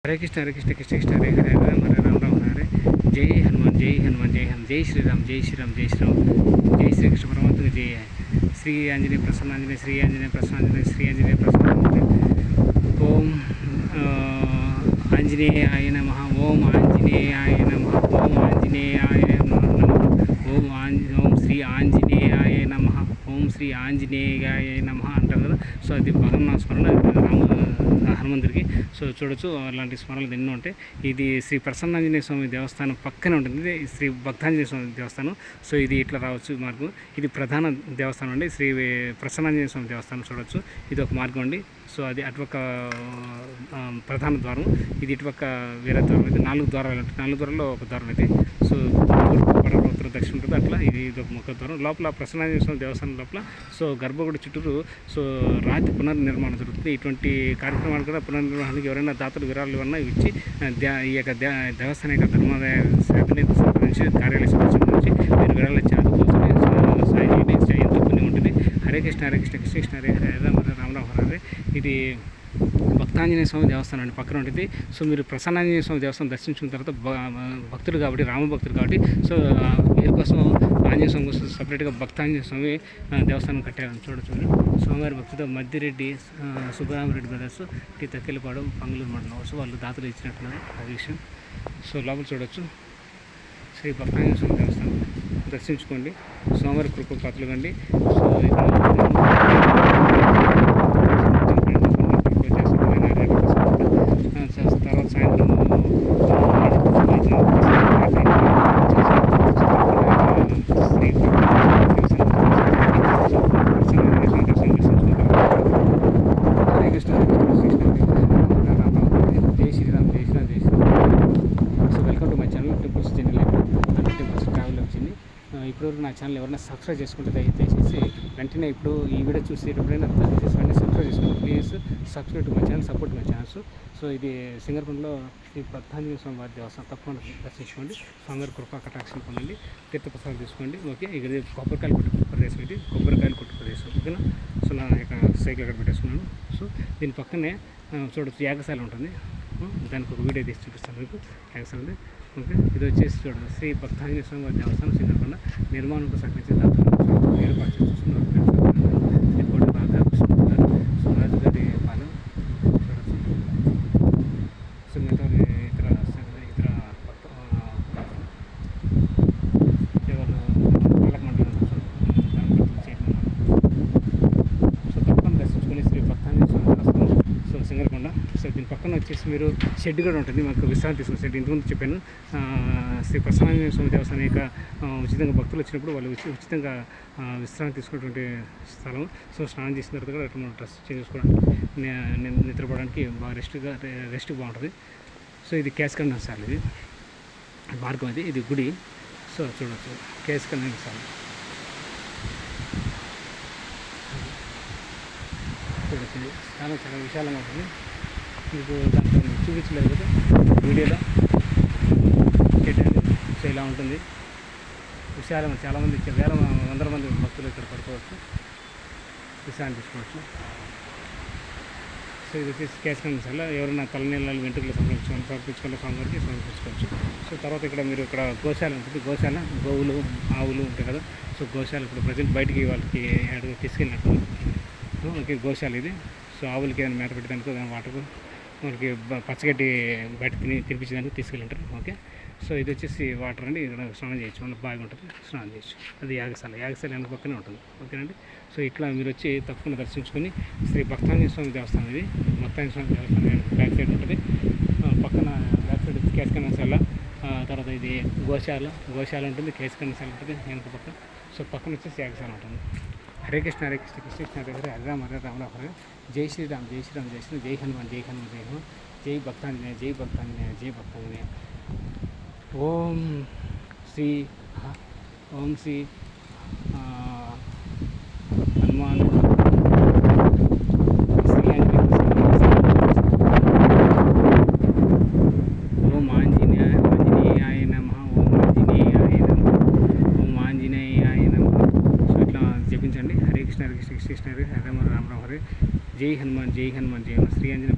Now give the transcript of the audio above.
हरे कृष्ण कृष्ण कृष्ण हरे हरे हरे राम राम राम हरे जय हनुमान जय हनुमान जय हनुमान जय श्री राम जय श्री राम जय श्री राम जय श्री कृष्ण परमात्मा जय है श्री आंजनेय प्रसन्न आंजनेय श्री आंजनेय प्रसन्न आंजनेय श्री आंजनेय प्रसन्न ओम आंजनेयाय नमः ओम आंजनेयाय नमः ओम आंजनेयाय नमः ओम श्री आंजनेयाय नमः ओम श्री आंजनेयाय नमः अंटाరు కదా. సో అది భగవన్ స్మరణ హనుమంతుడికి. సో చూడొచ్చు అలాంటి స్మరణలు ఎన్నో ఉంటాయి. ఇది శ్రీ ప్రసన్నాంజనేయ స్వామి దేవస్థానం పక్కనే ఉంటుంది. ఇది శ్రీ భక్తాంజనేయ స్వామి దేవస్థానం. సో ఇది ఇట్లా రావచ్చు మార్గం. ఇది ప్రధాన దేవస్థానం అండి, శ్రీ ప్రసన్నాంజనేయ స్వామి దేవస్థానం చూడొచ్చు. ఇది ఒక మార్గం అండి. సో అది అటుపక్క ప్రధాన ద్వారం, ఇది ఇటుపక్క వేరే ద్వారం. అయితే 4 ద్వారాలు ఉంటాయి. 4 ద్వారాల్లో ఒక ద్వారం అయితే. సో తూర్పు ఉత్తర దక్షిణ ఉంటుంది అట్లా. ఇది ఒక ముఖ ద్వారం. లోపల ప్రసన్నాంజనేయ స్వామి దేవస్థానం లోపల సో గర్భగుడి చుట్టూరు సో రాతి పునర్నిర్మాణం జరుగుతుంది. ఇటువంటి కార్యక్రమాలు కూడా పునర్నిర్మాణానికి ఎవరైనా దాతలు విరాళాలు ఇవన్నా ఇచ్చి ఈ యొక్క దేవస్థానం యొక్క ధర్మాదాయ శాఖని సంబంధించి కార్యాలయ సంబంధించి మీరు విరాళాలు ఇచ్చి ఆదుకోవచ్చు. సాయి చేయండి, ఎంతో పుణ్యం ఉంటుంది. హరే కృష్ణ హరే కృష్ణ కృష్ణ కృష్ణ హరే హరే రామ రామ రామ హరే. ఇది భక్తాంజనేయ స్వామి దేవస్థానం అండి, పక్కన ఉంటుంది. సో మీరు ప్రసన్నాంజనేయ స్వామి దేవస్థానం దర్శించుకున్న తర్వాత భక్తుడు కాబట్టి, రామభక్తుడు కాబట్టి, సో వీరి కోసం ఆంజనేయ స్వామి కోసం సపరేట్గా భక్తాంజనేయ స్వామి దేవస్థానం కట్టారని చూడొచ్చు. స్వామివారి భక్తుడు మద్దిరెడ్డి సుబ్బరామరెడ్డి బ్రదర్స్ టీ తక్కెలపాడు పంగులూరు మండలం. సో వాళ్ళు దాతలు ఇచ్చినట్టున్నారు అది విషయం. సో లోపల చూడొచ్చు శ్రీ భక్తాంజనేయ స్వామి దేవస్థానం దర్శించుకోండి. స్వామివారి కృప పాత్రలు కండి. సో తర్వాత సాయంత్రం జై శ్రీరామ్ జై శ్రీరామ్ జై Sriram. So welcome to my channel temples journey life అంటే టెంపుల్స్ ట్రావెల్ వచ్చింది. ఇప్పటివరకు నా ఛానల్ ఎవరైనా సబ్స్క్రైబ్ చేసుకుంటే దయచేసి వెంటనే ఇప్పుడు ఈ వీడియో చూసేటప్పుడైనా దయచేసి వెంటనే సబ్స్క్రైబ్ చేసుకోండి. Please subscribe to my channel, support my channels. So ఇది సింగర్పూర్లో శ్రీ భక్తాంజనేయ స్వామి వారి దేవస్థానం తప్పకుండా దర్శించుకోండి. స్వామివారి కృపా కటాక్షం పొందండి, తీర్థప్రసాదం తీసుకోండి. ఓకే, ఇక్కడ కొబ్బరికాయలు కొట్టు ప్రదేశం, ఇది కొబ్బరికాయలు కొట్టు ప్రదేశం. ఓకేనా. సో నా యొక్క సైకిల్ అక్కడ పెట్టేసుకున్నాను. సో దీని పక్కనే చూడొచ్చు యాగశాల ఉంటుంది. దానికి ఒక వీడియో తీసి చూపిస్తాను మీకు. యాగశాల ఉంది. ఓకే, ఇది వచ్చేసి చూడండి శ్రీ భక్తాంజనేయ స్వామి వారి దేవస్థానం సింగర్పూర్లో నిర్మాణంతో సహకరించిన దాతలు ఏర్పాటు చేస్తున్నారు. శ్రీ కోటి రాధాకృష్ణ గారు, సో రాజుగారి పాలెం చూడొచ్చు. సో మిగతా ఇతర ఎవరు పాలక మండలం చేయడం. సో తప్పకుండా దర్శించుకొని శ్రీ భక్తాంజనేయ స్వామి దేవస్థానం సో సింగరకొండ. సో దీని పక్కన వచ్చేసి మీరు షెడ్ కూడా ఉంటుంది, మాకు విశ్రాంతి తీసుకున్న షెడ్. ఇంతకుముందు చెప్పాను శ్రీ ప్రసన్నాంజనేయ స్వామి దేవస్థానం యొక్క ఉచితంగా భక్తులు వచ్చినప్పుడు వాళ్ళు ఉచితంగా విశ్రాంతి తీసుకున్నటువంటి స్థలం. సో స్నానం చేసిన తర్వాత కూడా మనం డ్రెస్ చేంజ్ చేసుకోవడానికి, నిద్రపోవడానికి బాగా రెస్ట్ బాగుంటుంది. సో ఇది కేశఖండం సార్, ఇది మార్గం, ఇది గుడి. సో చూడవచ్చు కేశఖండం సార్ చూడొచ్చు. చాలా చాలా విశాలంగా ఉంటుంది. మీకు దాంట్లో చూపించలేదు కదా వీడియోలో పెట్టండి. సో ఇలా ఉంటుంది విశాలంగా. చాలామంది వందల మంది భక్తులు ఇక్కడ పడుకోవచ్చు, విశ్రాంతి తీసుకోవచ్చు. సో ఇది వచ్చేసి కేశఖండం సార్. ఎవరైనా తలనీళ్ళు వెంట్రుకలు సమర్పించుకొని స్వామివారికి సమర్పించుకోవచ్చు. సో తర్వాత ఇక్కడ ఇక్కడ గోశాల ఉంటుంది. గోశాల గోవులు ఆవులు ఉంటాయి కదా. సో గోశాల ఇప్పుడు ప్రజెంట్ బయటికి వాళ్ళకి తీసుకెళ్ళినట్టు మనకి గోశాల ఇది. సో ఆవులకి ఏదైనా మేత పెట్టడానికి, ఏదైనా వాటర్కు మనకి పచ్చగడ్డి బయట తినిపించడానికి తీసుకెళ్ళింటారు. ఓకే, సో ఇది వచ్చేసి వాటర్ అండి. ఇక్కడ స్నానం చేయొచ్చు, మనకు బాగా ఉంటుంది, స్నానం చేయొచ్చు. అది యాగశాల వెనక పక్కనే ఉంటుంది. ఓకేనండి. సో ఇట్లా మీరు వచ్చి తప్పకుండా దర్శించుకొని శ్రీ భక్తాంజనేయ స్వామి దేవస్థానం, ఇది భక్తాంజనేయ స్వామి దేవస్థానం బ్యాక్ సైడ్ ఉంటుంది. పక్కన బ్యాక్ సైడ్ కేశఖండం. తర్వాత ఇది గోశాల ఉంటుంది, కేశఖండం ఉంటుంది వెనక పక్క. సో పక్కన వచ్చేసి యాగశాల ఉంటుంది. హరే కృష్ణ హరే కృష్ణ కృష్ణ కృష్ణ హరే హరే హరే రామ హరే రామ హరే. జై శ్రీరామ్ జై శ్రీరామ్ జై శ్రీరామ్ జై హనుమాన్ జై హనుమాన్ జై హనుమాన్ జై భక్తాంజనేయ జై భక్తాంజనేయ జై భక్తాంజనేయ. ఓం శ్రీ హనుమాన్ శ్రీ ఓం ఆంజనేయాయ నమః ఓం ఆంజనేయాయ నమః ఓం ఆంజనేయాయ నమః. సో ఇట్లా జపించండి. హరే కృష్ణ హరే కృష్ణ కృష్ణ కృష్ణ హరే హరే రామ రామ హరే. జై హనుమాన్ జై హనుమాన్ జై హనుమాన్. శ్రీ ఆంజనేయ